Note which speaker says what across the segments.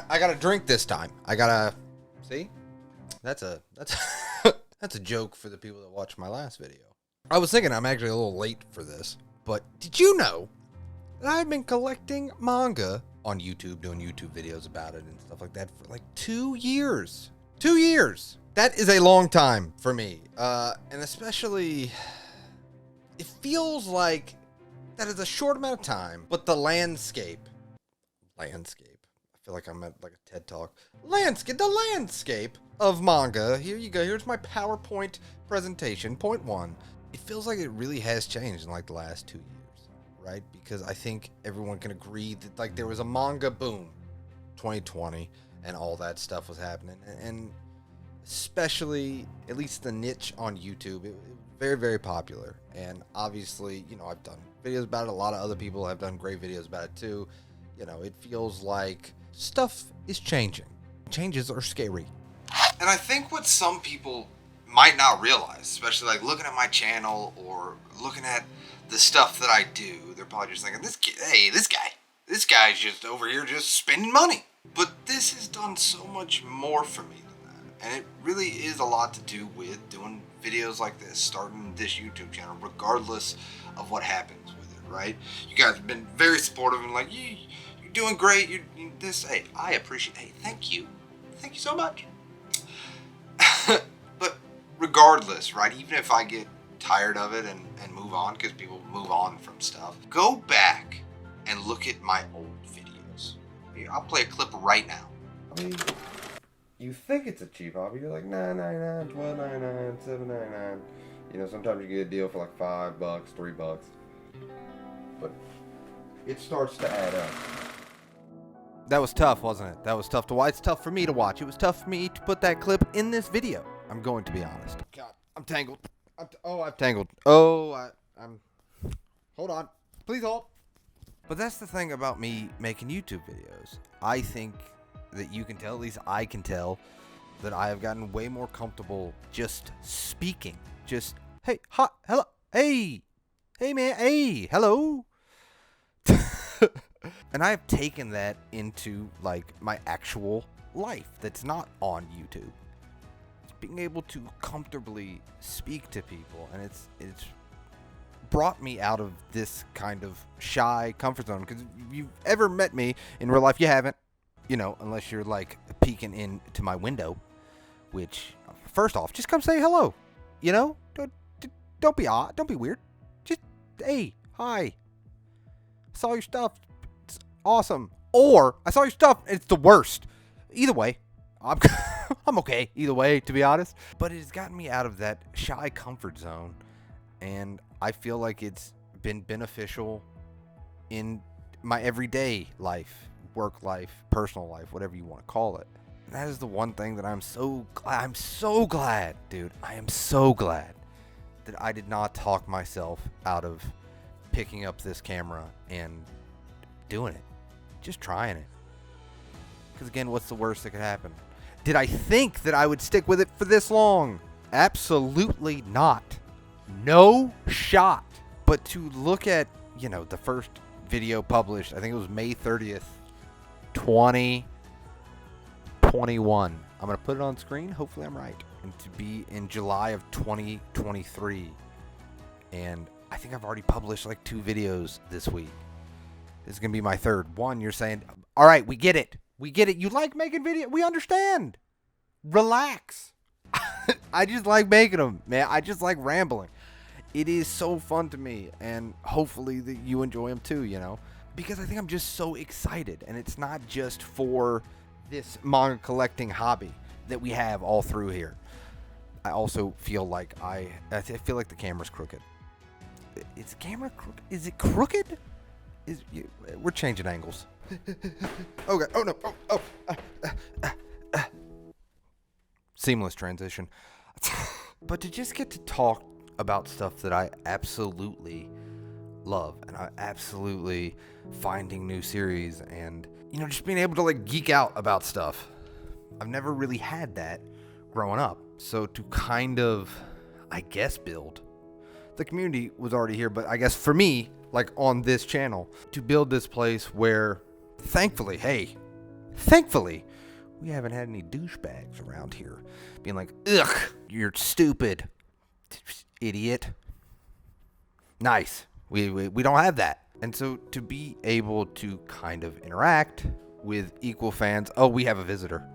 Speaker 1: I got a drink this time. I gotta see. That's a that's a joke for the people that watched my last video. I was thinking I'm actually a little late for this, but did you know that I've been collecting manga on YouTube, doing YouTube videos about it and stuff like that for like 2 years? 2 years. That is a long time for me, and especially it feels like that is a short amount of time. But the landscape. I feel like I'm at like a TED Talk. The landscape of manga. Here you go. Here's my PowerPoint presentation. Point 1. It feels like it really has changed in like the last 2 years, right? Because I think everyone can agree that like there was a manga boom, 2020, and all that stuff was happening, and especially at least the niche on YouTube, it was very, very popular. And obviously, you know, I've done videos about it. A lot of other people have done great videos about it too. You know, it feels like stuff is changing. Changes are scary. And I think what some people might not realize, especially like looking at my channel or looking at the stuff that I do, they're probably just thinking, this guy's just over here just spending money. But this has done so much more for me than that. And it really is a lot to do with doing videos like this, starting this YouTube channel, regardless of what happens with it, right? You guys have been very supportive and like, you're doing great. You're this. Hey, I appreciate. Hey, thank you so much. But regardless, right? Even if I get tired of it and move on, because people move on from stuff, go back and look at my old videos. Here, I'll play a clip right now. I mean, you think it's a cheap hobby? You're like $9.99, $12.99, $7.99. You know, sometimes you get a deal for like $5, $3, but it starts to add up. That was tough, wasn't it? That was tough to watch. It's tough for me to watch. It was tough for me to put that clip in this video. I'm going to be honest. God, I'm tangled. I've tangled. I'm. Hold on. Please hold. But that's the thing about me making YouTube videos. I think that you can tell, at least I can tell, that I have gotten way more comfortable just speaking. Just, hey, hi, hello, hey man, hey, hello. And I have taken that into like my actual life that's not on YouTube. It's being able to comfortably speak to people, and it's brought me out of this kind of shy comfort zone. Because if you've ever met me in real life, you haven't, you know, unless you're like peeking into my window. Which, first off, just come say hello. You know, don't be odd, don't be weird. Just, hey, hi, saw your stuff. Awesome. Or I saw your stuff. It's the worst. Either way, I'm okay. Either way, to be honest. But it has gotten me out of that shy comfort zone, and I feel like it's been beneficial in my everyday life, work life, personal life, whatever you want to call it. And that is the one thing that I'm so glad, dude. I am so glad that I did not talk myself out of picking up this camera and doing it. Just trying it. Because again, what's the worst that could happen? Did I think that I would stick with it for this long? Absolutely not. No shot. But to look at, you know, the first video published, I think it was May 30th, 2021. I'm going to put it on screen. Hopefully I'm right. And to be in July of 2023. And I think I've already published like 2 videos this week. This is going to be my third one. You're saying, all right, we get it. We get it. You like making videos. We understand. Relax. I just like making them, man. I just like rambling. It is so fun to me. And hopefully that you enjoy them too, you know. Because I think I'm just so excited. And it's not just for this manga collecting hobby that we have all through here. I also feel like I feel like the camera's crooked. Is the camera crooked? Is it crooked? We're changing angles. Okay. Oh no. Seamless transition. But to just get to talk about stuff that I absolutely love, and I absolutely finding new series, and you know, just being able to like geek out about stuff. I've never really had that growing up. So to kind of, I guess, build. The community was already here, but I guess for me, like on this channel, to build this place where, thankfully, hey, Thankfully, we haven't had any douchebags around here being like, ugh, you're stupid, idiot. Nice. We don't have that. And so to be able to kind of interact with equal fans, oh, we have a visitor.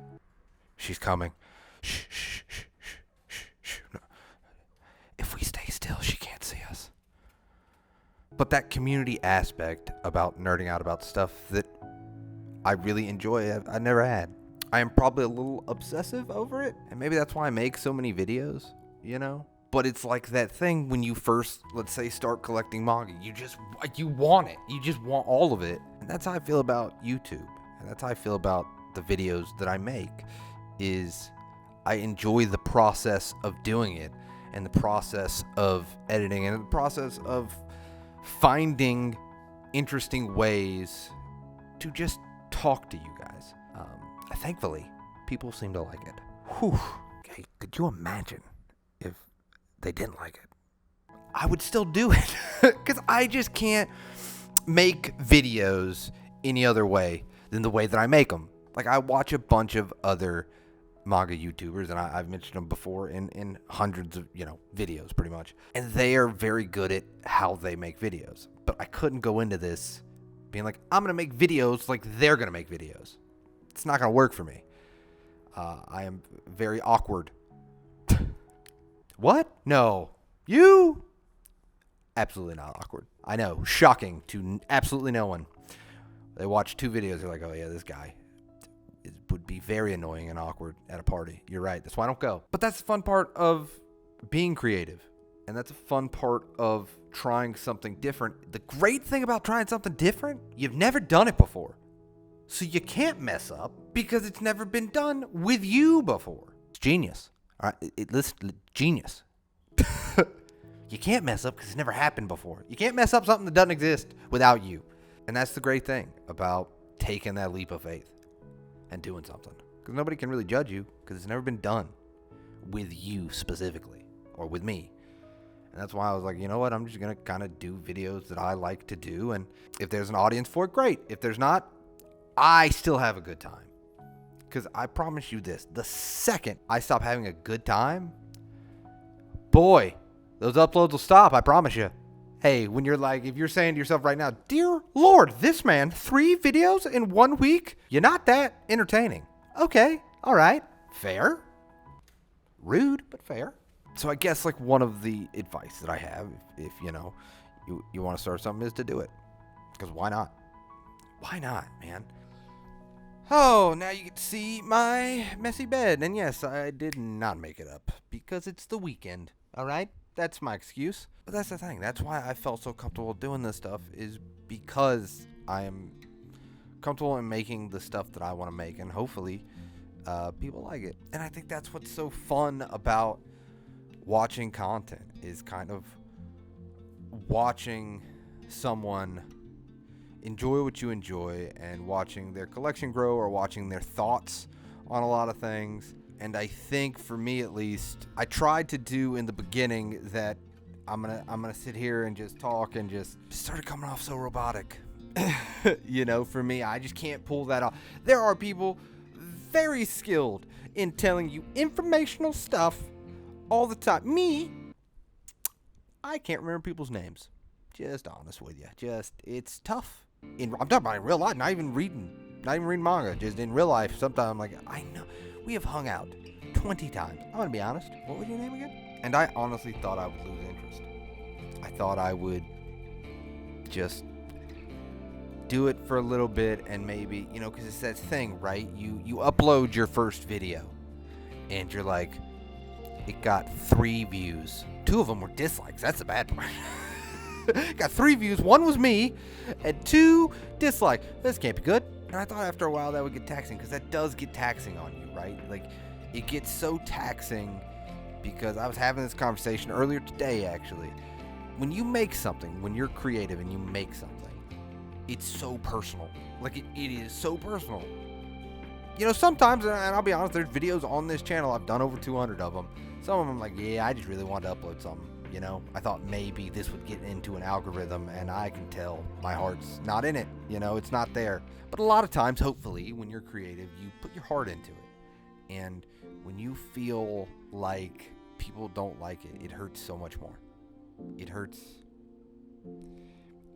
Speaker 1: She's coming. Shh, shh, shh, shh, shh, shh. No. If we stay still, she can't see us. But that community aspect about nerding out about stuff that I really enjoy, I never had. I am probably a little obsessive over it, and maybe that's why I make so many videos, you know? But it's like that thing when you first, let's say, start collecting manga. You want it. You just want all of it. And that's how I feel about YouTube. And that's how I feel about the videos that I make, is I enjoy the process of doing it, and the process of editing, and the process of finding interesting ways to just talk to you guys. Thankfully, people seem to like it. Whew. Okay, could you imagine if they didn't like it? I would still do it because I just can't make videos any other way than the way that I make them. Like, I watch a bunch of other manga YouTubers, and I've mentioned them before in hundreds of, videos pretty much. And they are very good at how they make videos. But I couldn't go into this being like, I'm going to make videos like they're going to make videos. It's not going to work for me. I am very awkward. What? No. You? Absolutely not awkward. I know. Shocking to absolutely no one. They watch 2 videos. They're like, oh, yeah, this guy would be very annoying and awkward at a party. You're right. That's why I don't go. But that's the fun part of being creative. And that's a fun part of trying something different. The great thing about trying something different, you've never done it before. So you can't mess up because it's never been done with you before. It's genius. All right, listen, genius. You can't mess up because it's never happened before. You can't mess up something that doesn't exist without you. And that's the great thing about taking that leap of faith and doing something. Because nobody can really judge you because it's never been done with you specifically or with me. And that's why I was like, you know what? I'm just going to kind of do videos that I like to do. And if there's an audience for it, great. If there's not, I still have a good time. Because I promise you this, the second I stop having a good time, boy, those uploads will stop, I promise you. Hey, when you're like, if you're saying to yourself right now, dear Lord, this man, 3 videos in 1 week? You're not that entertaining. Okay, all right, fair. Rude, but fair. So I guess like one of the advice that I have, if you want to start something, is to do it. Because why not? Why not, man? Oh, now you get to see my messy bed. And yes, I did not make it up because it's the weekend, all right? That's my excuse. But that's the thing. That's why I felt so comfortable doing this stuff, is because I am comfortable in making the stuff that I want to make. And hopefully people like it. And I think that's what's so fun about watching content, is kind of watching someone enjoy what you enjoy and watching their collection grow or watching their thoughts on a lot of things. And I think for me at least, I tried to do in the beginning that I'm gonna sit here and just talk and just started coming off so robotic. For me, I just can't pull that off. There are people very skilled in telling you informational stuff all the time. Me, I can't remember people's names. Just honest with you. It's tough. I'm talking about in real life, not even reading manga, just in real life. Sometimes I'm like, I know, we have hung out 20 times. I'm gonna be honest. What was your name again? And I honestly thought I would lose interest. I thought I would just do it for a little bit and maybe, because it's that thing, right? You upload your first video and you're like, it got 3 views. 2 of them were dislikes. That's the bad part. Got 3 views, 1 was me, and 2 dislikes. This can't be good. And I thought after a while that would get taxing, because that does get taxing on you, right? Like, it gets so taxing, because I was having this conversation earlier today, actually. When you make something, when you're creative and you make something, it's so personal. Like, it is so personal. Sometimes, and I'll be honest, there's videos on this channel, I've done over 200 of them. Some of them, like, yeah, I just really wanted to upload something. You know, I thought maybe this would get into an algorithm, and I can tell my heart's not in it. You know, it's not there. But a lot of times, hopefully, when you're creative, you put your heart into it. And when you feel like people don't like it, it hurts so much more. It hurts.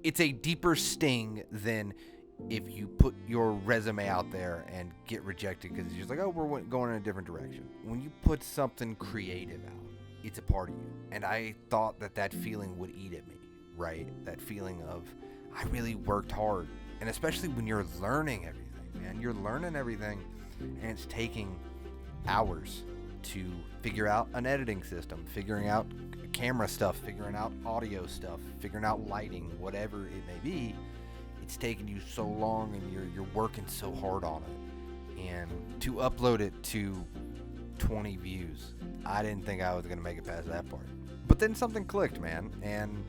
Speaker 1: It's a deeper sting than if you put your resume out there and get rejected because you're just like, oh, we're going in a different direction. When you put something creative out, it's a part of you. And I thought that feeling would eat at me, right? That feeling of, I really worked hard. And especially when you're learning everything, man. You're learning everything, and it's taking hours to figure out an editing system, figuring out camera stuff, figuring out audio stuff, figuring out lighting, whatever it may be. It's taken you so long, and you're working so hard on it. And to upload it to 20 views, I didn't think I was going to make it past that part. But then something clicked, man. And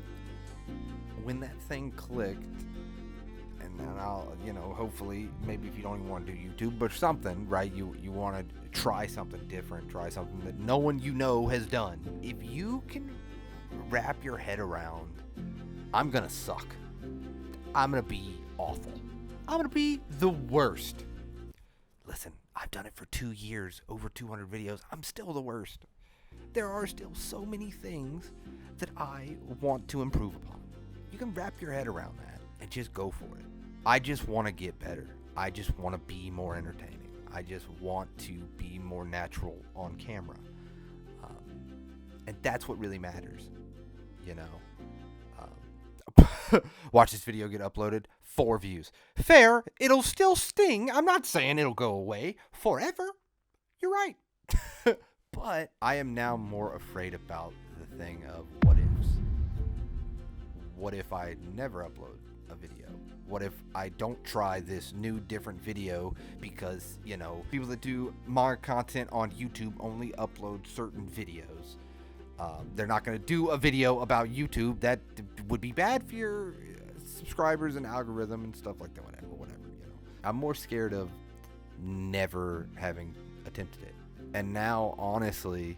Speaker 1: when that thing clicked, and then I'll, hopefully, maybe if you don't even want to do YouTube, but something, right? You want to try something different, try something that no one has done. If you can wrap your head around, I'm going to suck. I'm going to be awful. I'm going to be the worst. Listen, I've done it for 2 years, over 200 videos. I'm still the worst. There are still so many things that I want to improve upon. You can wrap your head around that and just go for it. I just want to get better. I just want to be more entertaining. I just want to be more natural on camera. And that's what really matters, Watch this video get uploaded, 4 views. Fair, it'll still sting. I'm not saying it'll go away forever. You're right. But I am now more afraid about the thing of what ifs. What if I never upload a video? What if I don't try this new different video because, people that do manga content on YouTube only upload certain videos. They're not going to do a video about YouTube. That would be bad for your subscribers and algorithm and stuff like that. Whatever. I'm more scared of never having attempted it. And now, honestly,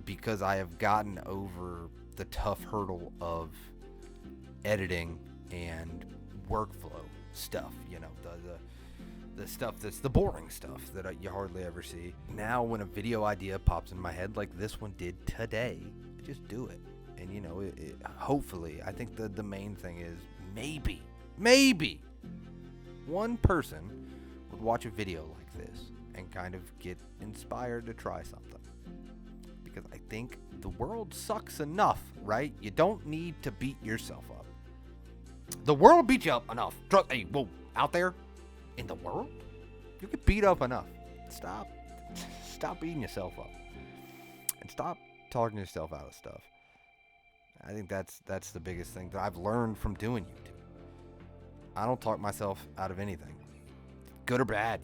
Speaker 1: because I have gotten over the tough hurdle of editing and workflow stuff, the stuff that's the boring stuff that you hardly ever see. Now when a video idea pops in my head like this one did today, I just do it. And hopefully, I think the main thing is maybe one person would watch a video like this and kind of get inspired to try something. Because I think the world sucks enough, right? You don't need to beat yourself up. The world will beat you up enough. Hey, whoa, out there in the world, you get beat up enough. Stop beating yourself up, and stop talking yourself out of stuff. I think that's the biggest thing that I've learned from doing YouTube. I don't talk myself out of anything, good or bad.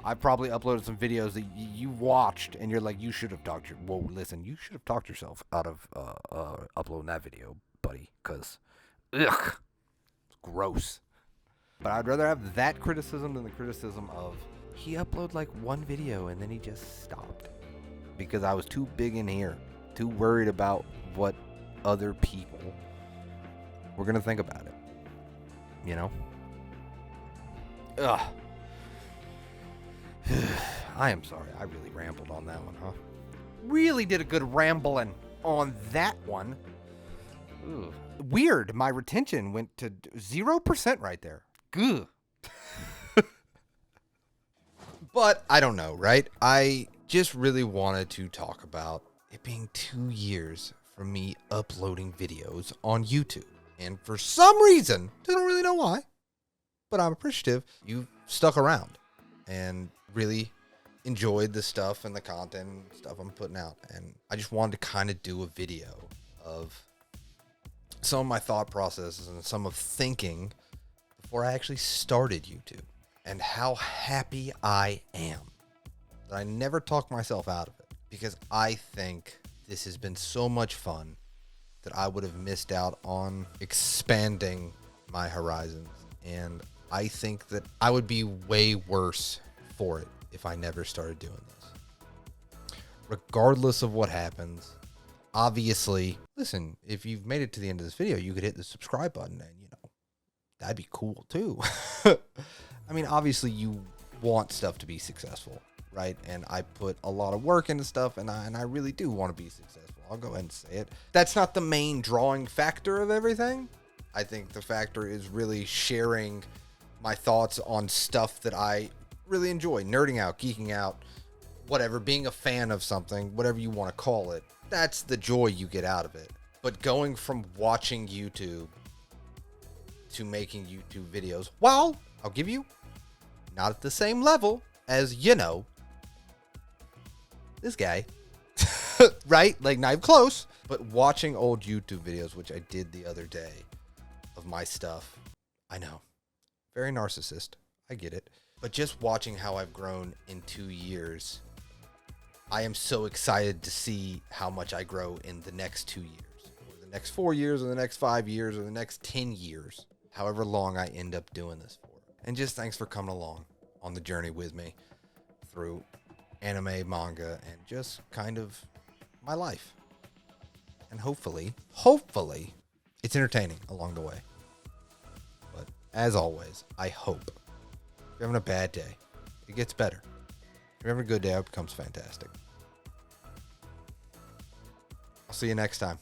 Speaker 1: I probably uploaded some videos that you watched, and you're like, you should have talked you should have talked yourself out of uploading that video, buddy, because it's gross. But I'd rather have that criticism than the criticism of, he uploaded like one video and then he just stopped. Because I was too big in here, too worried about what other people were going to think about it. Ugh. I am sorry, I really rambled on that one, huh? Really did a good rambling on that one. Ugh. Weird, my retention went to 0% right there. Good. But I don't know, right? I just really wanted to talk about it being 2 years from me uploading videos on YouTube. And for some reason, I don't really know why, but I'm appreciative you stuck around and really enjoyed the stuff and the content and stuff I'm putting out. And I just wanted to kind of do a video of some of my thought processes and some of thinking before I actually started YouTube, and how happy I am that I never talked myself out of it, because I think this has been so much fun that I would have missed out on expanding my horizons. And I think that I would be way worse for it if I never started doing this. Regardless of what happens, Obviously, listen, if you've made it to the end of this video, you could hit the subscribe button and, that'd be cool too. I mean, obviously you want stuff to be successful, right? And I put a lot of work into stuff, and I really do want to be successful. I'll go ahead and say it. That's not the main drawing factor of everything. I think the factor is really sharing my thoughts on stuff that I really enjoy, nerding out, geeking out, whatever, being a fan of something, whatever you want to call it. That's the joy you get out of it. But going from watching YouTube to making YouTube videos, well, I'll give you, not at the same level as, this guy, right? Like, not even close, but watching old YouTube videos, which I did the other day of my stuff. I know, very narcissist. I get it. But just watching how I've grown in 2 years, I am so excited to see how much I grow in the next 2 years, or the next 4 years, or the next 5 years, or the next 10 years, however long I end up doing this for. And just thanks for coming along on the journey with me through anime, manga, and just kind of my life. And hopefully, it's entertaining along the way. But as always, I hope if you're having a bad day, it gets better. If you're having a good day, it becomes fantastic. I'll see you next time.